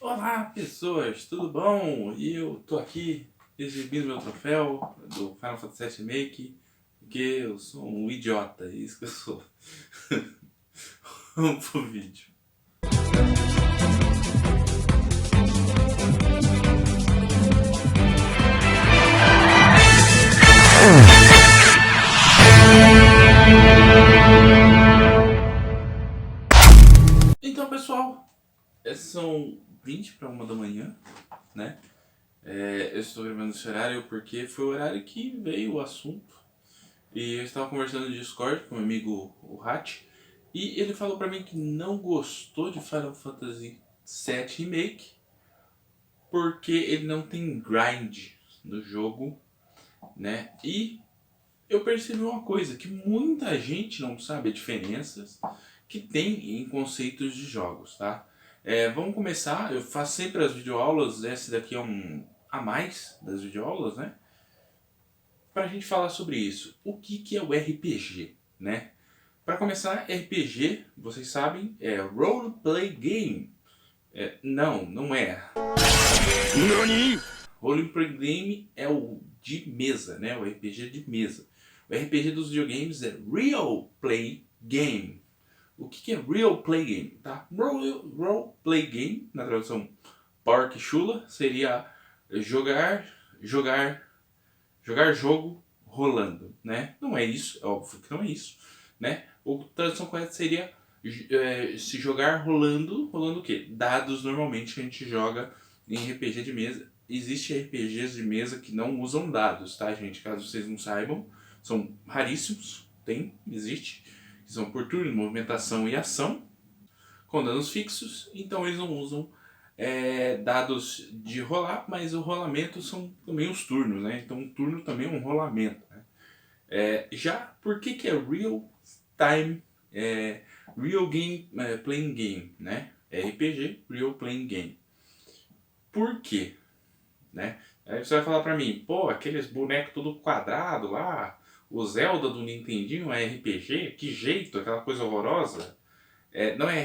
Olá pessoas, tudo bom? E eu tô aqui exibindo meu troféu do Final Fantasy VII Remake, porque eu sou um idiota, é isso que eu sou. Vamos pro vídeo. Então pessoal, são 20 para 1 da manhã, né? Eu estou gravando esse horário porque foi o horário que veio o assunto. E eu estava conversando no Discord com meu amigo o Hat, e ele falou pra mim que não gostou de Final Fantasy VII Remake porque ele não tem grind no jogo, né? E eu percebi uma coisa, que muita gente não sabe as diferenças que tem em conceitos de jogos, tá? Vamos começar, eu faço sempre as videoaulas, esse daqui é um a mais das videoaulas, né? Pra gente falar sobre isso. O que é o RPG, né? Para começar, RPG, vocês sabem, é Roleplay Game. Não é. NANI? Roleplay Game é o de mesa, né? O RPG de mesa. O RPG dos videogames é Real Play Game. O que é Real Play Game? Tá? Role Play Game, na tradução porca e chula, seria jogar, jogar, jogar jogo rolando, né? Não é isso, é óbvio que não é isso, né? A tradução correta seria se jogar rolando, rolando o quê? Dados normalmente que a gente joga em RPG de mesa. Existem RPGs de mesa que não usam dados, tá, gente? Caso vocês não saibam, são raríssimos, existe, que são por turno, movimentação e ação, com danos fixos, então eles não usam dados de rolar, mas o rolamento são também os turnos, né? Então um turno também é um rolamento, né? Já por que é real time, real game playing game, né? RPG, real playing game. Por quê? Né? Aí você vai falar pra mim, pô, aqueles bonecos tudo quadrado lá, o Zelda do Nintendinho é RPG? Que jeito, aquela coisa horrorosa. Não é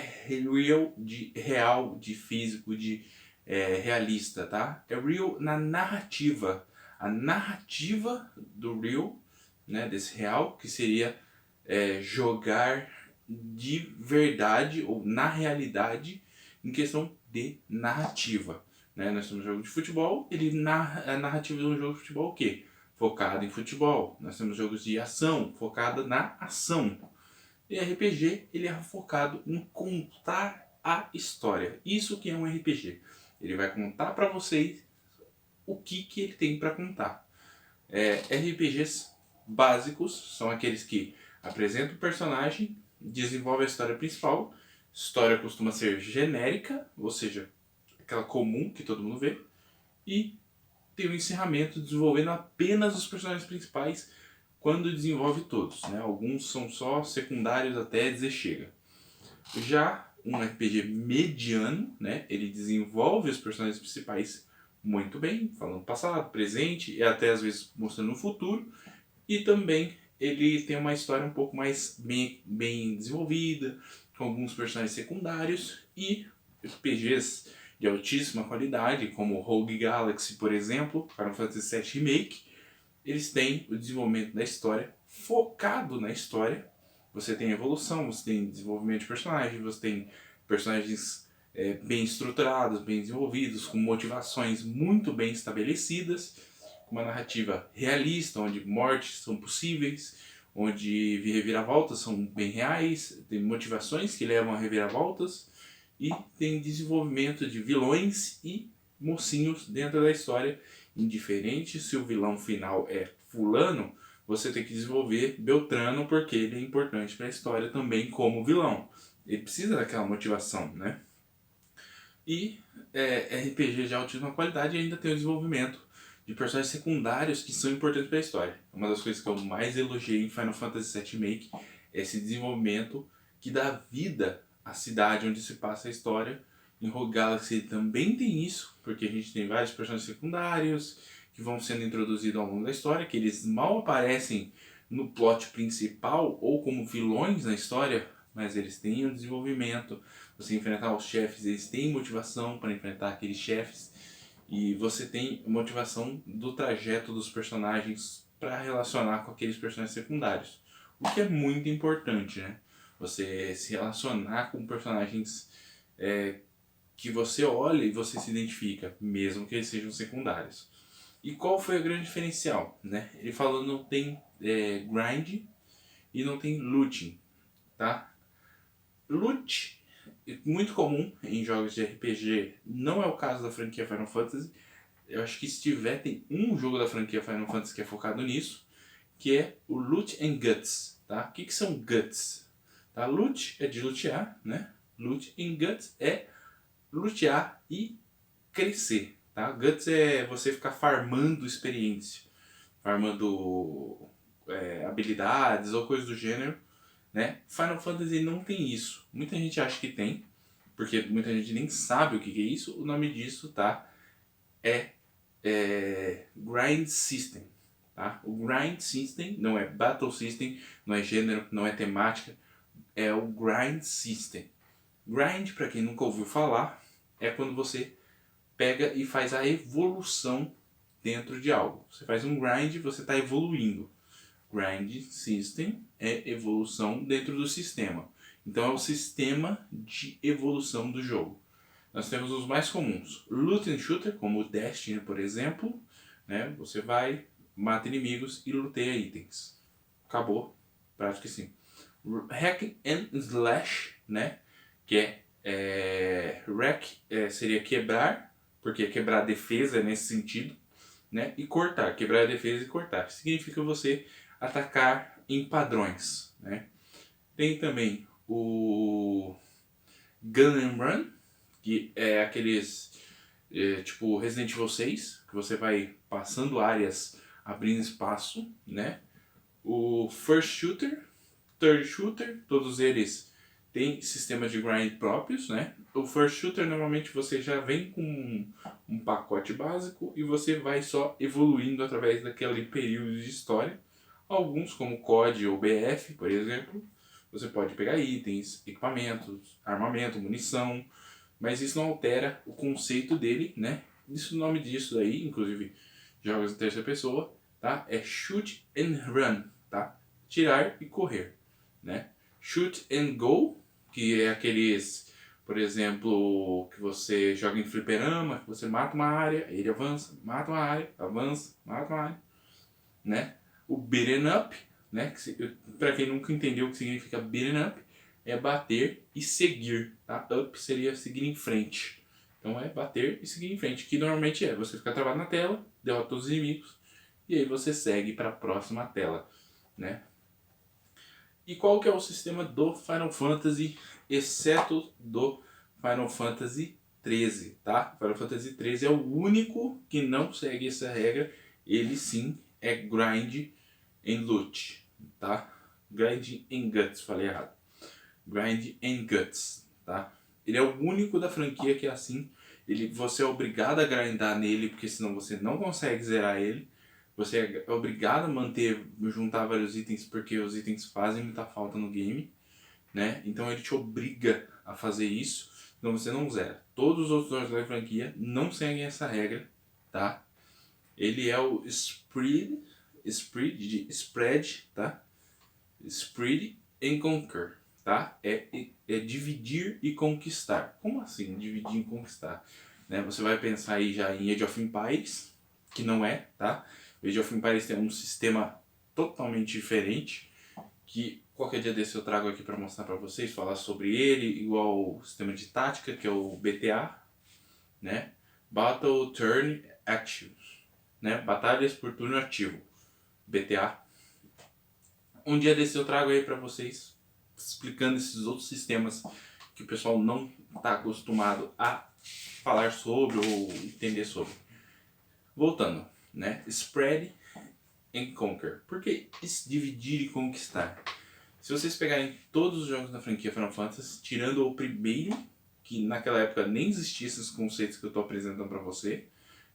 real, de físico, de realista, tá? É real na narrativa. A narrativa do real, né, desse real, que seria jogar de verdade ou na realidade em questão de narrativa. Né? Nós temos um jogo de futebol, a narrativa de um jogo de futebol o quê? Focado em futebol. Nós temos jogos de ação, focada na ação. E RPG, ele é focado em contar a história. Isso que é um RPG. Ele vai contar para vocês o que ele tem para contar. RPGs básicos são aqueles que apresentam o personagem, desenvolvem a história principal. História costuma ser genérica, ou seja, aquela comum que todo mundo vê. E tem o encerramento desenvolvendo apenas os personagens principais quando desenvolve todos, né? Alguns são só secundários até dizer chega. Já um RPG mediano, né? Ele desenvolve os personagens principais muito bem, falando passado, presente e até às vezes mostrando o futuro. E também ele tem uma história um pouco mais bem desenvolvida, com alguns personagens secundários e RPGs de altíssima qualidade, como Rogue Galaxy, por exemplo, Final Fantasy VII Remake, eles têm o desenvolvimento da história focado na história. Você tem evolução, você tem desenvolvimento de personagens, você tem personagens bem estruturados, bem desenvolvidos, com motivações muito bem estabelecidas, com uma narrativa realista, onde mortes são possíveis, onde reviravoltas são bem reais, tem motivações que levam a reviravoltas e tem desenvolvimento de vilões e mocinhos dentro da história. Indiferente se o vilão final é fulano, você tem que desenvolver Beltrano porque ele é importante para a história também como vilão. Ele precisa daquela motivação, né? E RPG de altíssima qualidade ainda tem o desenvolvimento de personagens secundários que são importantes para a história. Uma das coisas que eu mais elogiei em Final Fantasy VII Remake é esse desenvolvimento que dá vida à cidade onde se passa a história. Em Rogue Galaxy também tem isso, porque a gente tem vários personagens secundários que vão sendo introduzidos ao longo da história, que eles mal aparecem no plot principal ou como vilões na história, mas eles têm o desenvolvimento, você enfrentar os chefes, eles têm motivação para enfrentar aqueles chefes. E você tem motivação do trajeto dos personagens para relacionar com aqueles personagens secundários. O que é muito importante, né? Você se relacionar com personagens que você olha e você se identifica, mesmo que eles sejam secundários. E qual foi o grande diferencial, né? Ele falou não tem grind e não tem looting, tá? Loot, muito comum em jogos de RPG, não é o caso da franquia Final Fantasy. Eu acho que se tiver, tem um jogo da franquia Final Fantasy que é focado nisso, que é o Loot and Guts, tá? O que são Guts? Tá? Loot é de lutear, né? Loot and Guts é lutear e crescer, tá? Guts é você ficar farmando experiência, farmando habilidades ou coisas do gênero, né? Final Fantasy não tem isso. Muita gente acha que tem, porque muita gente nem sabe o que é isso. O nome disso, tá? É Grind System, tá? O Grind System não é Battle System, não é gênero, não é temática, é o Grind System. Grind, para quem nunca ouviu falar, é quando você pega e faz a evolução dentro de algo. Você faz um grind, você está evoluindo. Grind System é evolução dentro do sistema. Então é o sistema de evolução do jogo. Nós temos os mais comuns. Loot and Shooter, como o Destiny, por exemplo. Né? Você vai, mata inimigos e luteia itens. Acabou. Prático assim. Hack and Slash, né? Que hack seria quebrar, porque quebrar a defesa é nesse sentido. Né? E cortar, quebrar a defesa e cortar. Significa você atacar em padrões. Né? Tem também o Gun and Run, que é aqueles tipo Resident Evil 6, que você vai passando áreas, abrindo espaço, né? O First Shooter, Third Shooter, todos eles têm sistemas de grind próprios, né? O First Shooter normalmente você já vem com um pacote básico e você vai só evoluindo através daquele período de história. Alguns, como COD ou BF, por exemplo, você pode pegar itens, equipamentos, armamento, munição, mas isso não altera o conceito dele, né? Isso, o nome disso aí, inclusive jogos em terceira pessoa, tá? É shoot and run, tá? Tirar e correr, né? Shoot and go, que é aqueles, por exemplo, que você joga em fliperama, que você mata uma área, ele avança, mata uma área, avança, mata uma área, né? O beaten up, né? Para quem nunca entendeu o que significa beaten up, é bater e seguir, tá? Up seria seguir em frente. Então é bater e seguir em frente, que normalmente é você ficar travado na tela, derrota todos os inimigos, e aí você segue para a próxima tela, né? E qual que é o sistema do Final Fantasy, exceto do Final Fantasy 13, tá? Final Fantasy 13 é o único que não segue essa regra, ele sim é grind and loot, tá? Grind and guts, falei errado. Grind and Guts, tá? Ele é o único da franquia que é assim. Você é obrigado a grindar nele, porque senão você não consegue zerar ele. Você é obrigado a manter, juntar vários itens, porque os itens fazem muita falta no game, né? Então ele te obriga a fazer isso, senão você não zera. Todos os outros jogos da franquia não seguem essa regra, tá? Ele é o Spread, tá? Spread and Conquer, tá? É dividir e conquistar. Como assim dividir e conquistar? Né? Você vai pensar aí já em Age of Empires, que não é, tá? O Age of Empires tem um sistema totalmente diferente, que qualquer dia desse eu trago aqui para mostrar para vocês, falar sobre ele, igual o sistema de tática, que é o BTA, né? Battle Turn Active, né? Batalhas por turno ativo, BTA. Um dia desse eu trago aí para vocês, explicando esses outros sistemas que o pessoal não está acostumado a falar sobre ou entender sobre. Voltando, né? Spread and Conquer. Por que dividir e conquistar? Se vocês pegarem todos os jogos da franquia Final Fantasy, tirando o primeiro, que naquela época nem existiam esses conceitos que eu estou apresentando para você,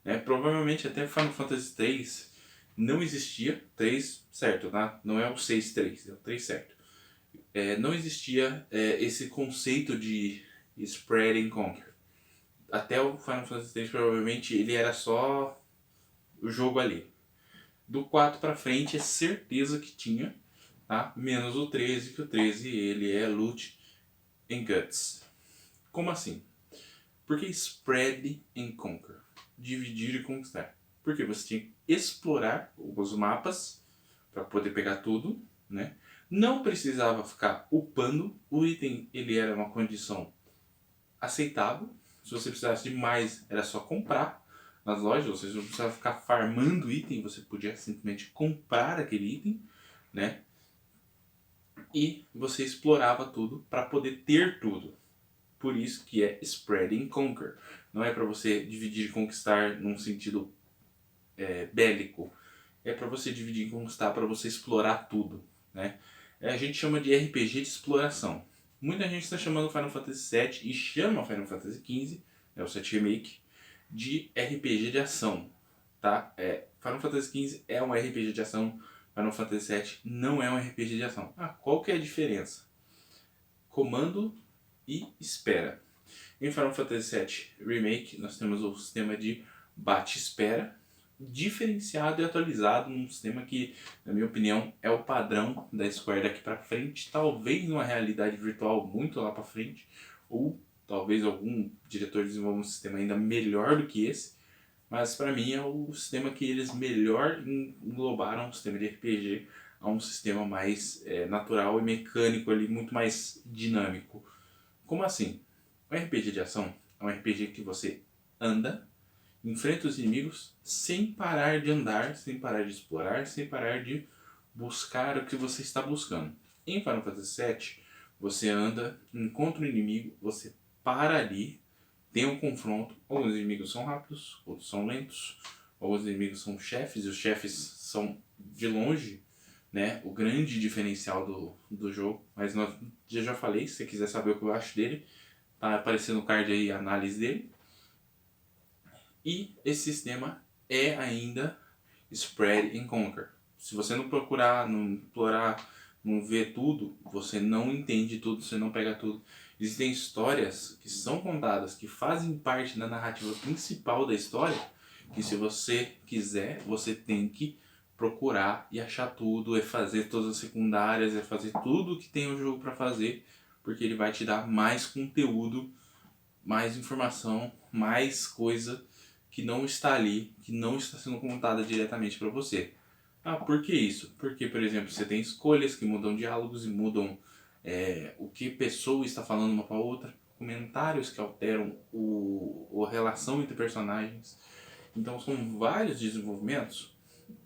né? Provavelmente até Final Fantasy 3 não existia, 3 certo, tá? Não é o 6-3, é o 3 certo. Não existia esse conceito de Spread and Conquer. Até o Final Fantasy 3 provavelmente ele era só o jogo ali. Do 4 pra frente é certeza que tinha, tá? Menos o 13, que o 13 ele é Loot and Guts. Como assim? Porque Spread and Conquer, dividir e conquistar. Porque você tinha que explorar os mapas para poder pegar tudo, né? Não precisava ficar upando, o item ele era uma condição aceitável. Se você precisasse de mais, era só comprar nas lojas, ou seja, você não precisava ficar farmando item, você podia simplesmente comprar aquele item, né? E você explorava tudo para poder ter tudo. Por isso que é Spread and Conquer. Não é para você dividir e conquistar num sentido bélico. É para você dividir e conquistar, para você explorar tudo, né? A gente chama de RPG de exploração. Muita gente está chamando Final Fantasy VII e chama Final Fantasy XV, o 7 Remake, de RPG de ação, tá? Final Fantasy XV é um RPG de ação, Final Fantasy VII não é um RPG de ação. Qual que é a diferença? Comando e espera. Em Final Fantasy VII Remake, nós temos o sistema de bate-espera, diferenciado e atualizado num sistema que, na minha opinião, é o padrão da Square daqui para frente, talvez numa realidade virtual muito lá para frente, ou talvez algum diretor desenvolva um sistema ainda melhor do que esse, mas para mim é o sistema que eles melhor englobaram o sistema de RPG a um sistema mais natural e mecânico ali, muito mais dinâmico. Como assim? O RPG de ação é um RPG que você anda, enfrenta os inimigos sem parar de andar, sem parar de explorar, sem parar de buscar o que você está buscando. Em Final Fantasy VII, você anda, encontra um inimigo, você para ali, tem um confronto. Alguns inimigos são rápidos, outros são lentos, alguns inimigos são chefes, e os chefes são de longe, né, o grande diferencial do jogo. Mas já falei, se você quiser saber o que eu acho dele, tá aparecendo no card aí a análise dele. E esse sistema é ainda Spread and Conquer. Se você não procurar, não explorar, não ver tudo, você não entende tudo, você não pega tudo. Existem histórias que são contadas, que fazem parte da narrativa principal da história, que se você quiser, você tem que procurar e achar tudo, é fazer todas as secundárias, é fazer tudo que tem o jogo para fazer, porque ele vai te dar mais conteúdo, mais informação, mais coisa que não está ali, que não está sendo contada diretamente para você. Por que isso? Porque, por exemplo, você tem escolhas que mudam diálogos e mudam o que pessoa está falando uma para outra, comentários que alteram a relação entre personagens. Então são vários desenvolvimentos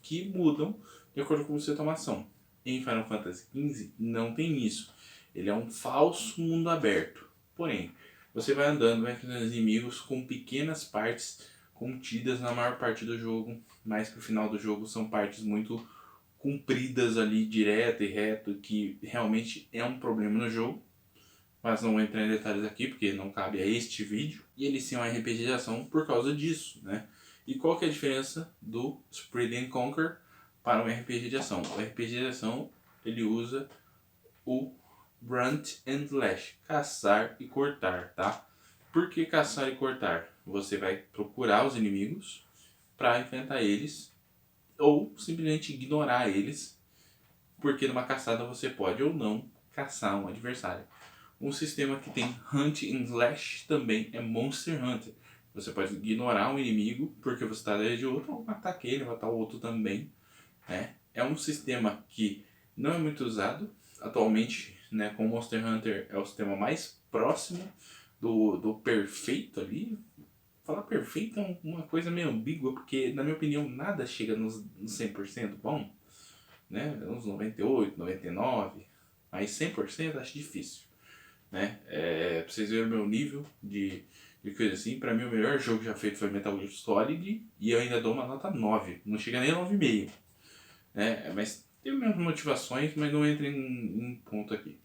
que mudam de acordo com a sua tomação. Em Final Fantasy XV não tem isso. Ele é um falso mundo aberto. Porém, você vai andando, vai enfrentando inimigos com pequenas partes contidas na maior parte do jogo, mas pro final do jogo são partes muito compridas ali, direto e reto, que realmente é um problema no jogo. Mas não vou entrar em detalhes aqui, porque não cabe a este vídeo. E ele sim é um RPG de ação por causa disso, né? E qual que é a diferença do Spread and Conquer para um RPG de ação? O RPG de ação, ele usa o Brunt and Slash, caçar e cortar, tá? Por que caçar e cortar? Você vai procurar os inimigos para enfrentar eles ou simplesmente ignorar eles, porque numa caçada você pode ou não caçar um adversário. Um sistema que tem Hunt and Slash também é Monster Hunter. Você pode ignorar um inimigo porque você está atrás de outro, ou matar aquele, matar o outro também, né? É um sistema que não é muito usado atualmente, né? Com Monster Hunter é o sistema mais próximo do perfeito ali. Falar perfeito é uma coisa meio ambígua, porque na minha opinião nada chega nos 100% bom, né? Uns 98, 99, mas 100% acho difícil, né? Pra vocês verem o meu nível de coisa assim, pra mim o melhor jogo já feito foi Metal Gear Solid e eu ainda dou uma nota 9, não chega nem a 9,5, né? Mas tem minhas motivações, mas não entra em ponto aqui.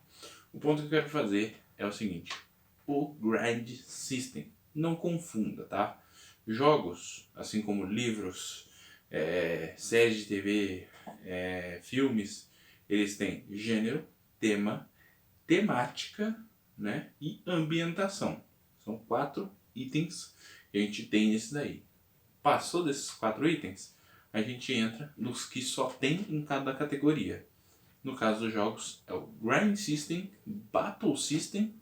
O ponto que eu quero fazer é o seguinte: o Grind System. Não confunda, tá? Jogos, assim como livros, séries de TV, filmes, eles têm gênero, tema, temática né, e ambientação. São 4 itens que a gente tem nesse daí. Passou desses 4 itens, a gente entra nos que só tem em cada categoria. No caso dos jogos, é o Grind System, Battle System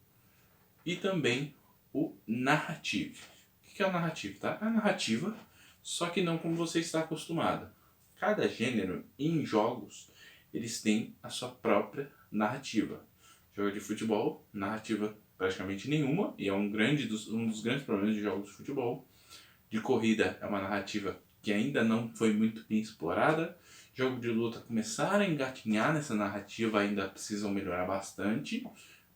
e também o Narrative. O que é o Narrative? Tá? A narrativa, só que não como você está acostumado. Cada gênero em jogos, eles têm a sua própria narrativa. Jogo de futebol, narrativa praticamente nenhuma, e é um dos grandes problemas de jogos de futebol. De corrida é uma narrativa que ainda não foi muito bem explorada. Jogo de luta começaram a engatinhar nessa narrativa, ainda precisam melhorar bastante,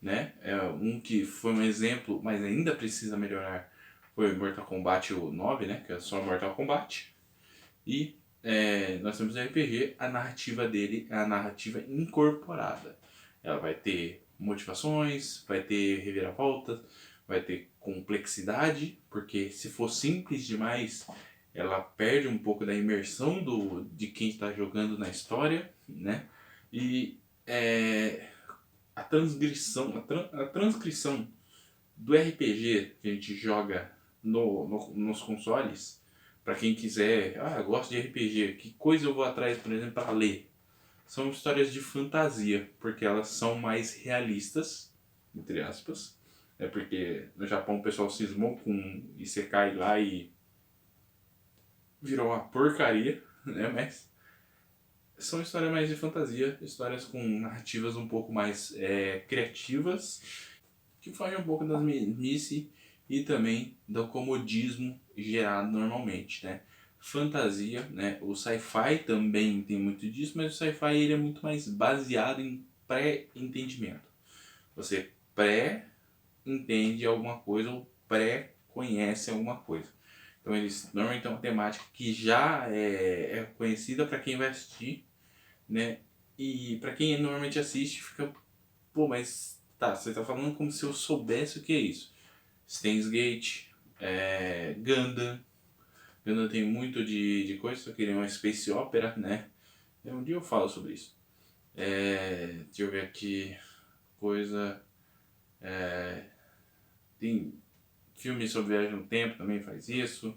né? Um que foi um exemplo, mas ainda precisa melhorar, foi o Mortal Kombat 9, né? Que é só Mortal Kombat. E nós temos o RPG, a narrativa dele é a narrativa incorporada. Ela vai ter motivações, vai ter reviravoltas, vai ter complexidade, porque se for simples demais, ela perde um pouco da imersão de quem está jogando na história, né? E a transcrição do RPG que a gente joga nos consoles, para quem quiser, eu gosto de RPG, que coisa eu vou atrás, por exemplo, para ler? São histórias de fantasia, porque elas são mais realistas, entre aspas. É porque no Japão o pessoal cismou com Isekai lá e virou uma porcaria, né? Mas são histórias mais de fantasia, histórias com narrativas um pouco mais criativas, que fogem um pouco das mesmice e também do comodismo gerado normalmente, né? Fantasia, né? O sci-fi também tem muito disso, mas o sci-fi ele é muito mais baseado em pré-entendimento. Você pré-entende alguma coisa ou pré-conhece alguma coisa. Então eles normalmente têm uma temática que já é conhecida para quem vai assistir, né? E para quem normalmente assiste fica, pô, mas tá, você tá falando como se eu soubesse o que é isso. Steins Gate, Gundam. Gundam tem muito de coisa, só que ele é uma space opera, né? Um dia eu falo sobre isso. Deixa eu ver aqui, coisa... tem filme sobre viagem no tempo, também faz isso.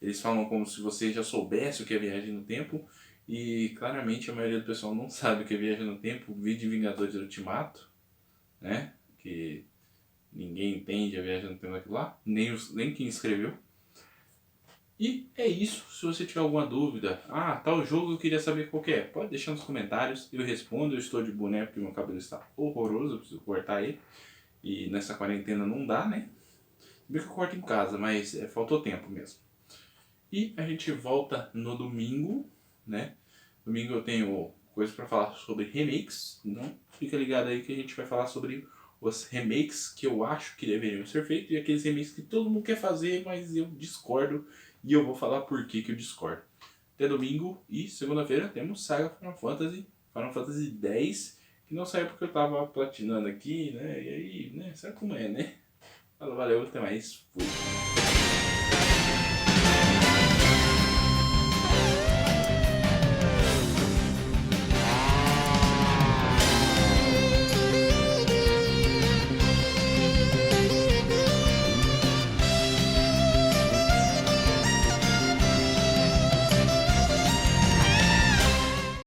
Eles falam como se você já soubesse o que é viagem no tempo. E claramente a maioria do pessoal não sabe o que é viagem no tempo. Vídeo Vingadores Ultimato, né? Que ninguém entende a viagem no tempo daquilo lá, nem quem escreveu. E é isso. Se você tiver alguma dúvida, tal jogo eu queria saber qual que é, pode deixar nos comentários, eu respondo. Eu estou de boné porque meu cabelo está horroroso, eu preciso cortar ele. E nessa quarentena não dá, né? Bem que eu corto em casa, mas faltou tempo mesmo. E a gente volta no domingo, né? Domingo eu tenho coisas para falar sobre remakes, então fica ligado aí que a gente vai falar sobre os remakes que eu acho que deveriam ser feitos e aqueles remakes que todo mundo quer fazer, mas eu discordo e eu vou falar por que eu discordo. Até domingo e segunda-feira temos Saga Final Fantasy X, que não saiu porque eu tava platinando aqui, né? E aí, né? Sabe como é, né? Valeu, até mais. Fui.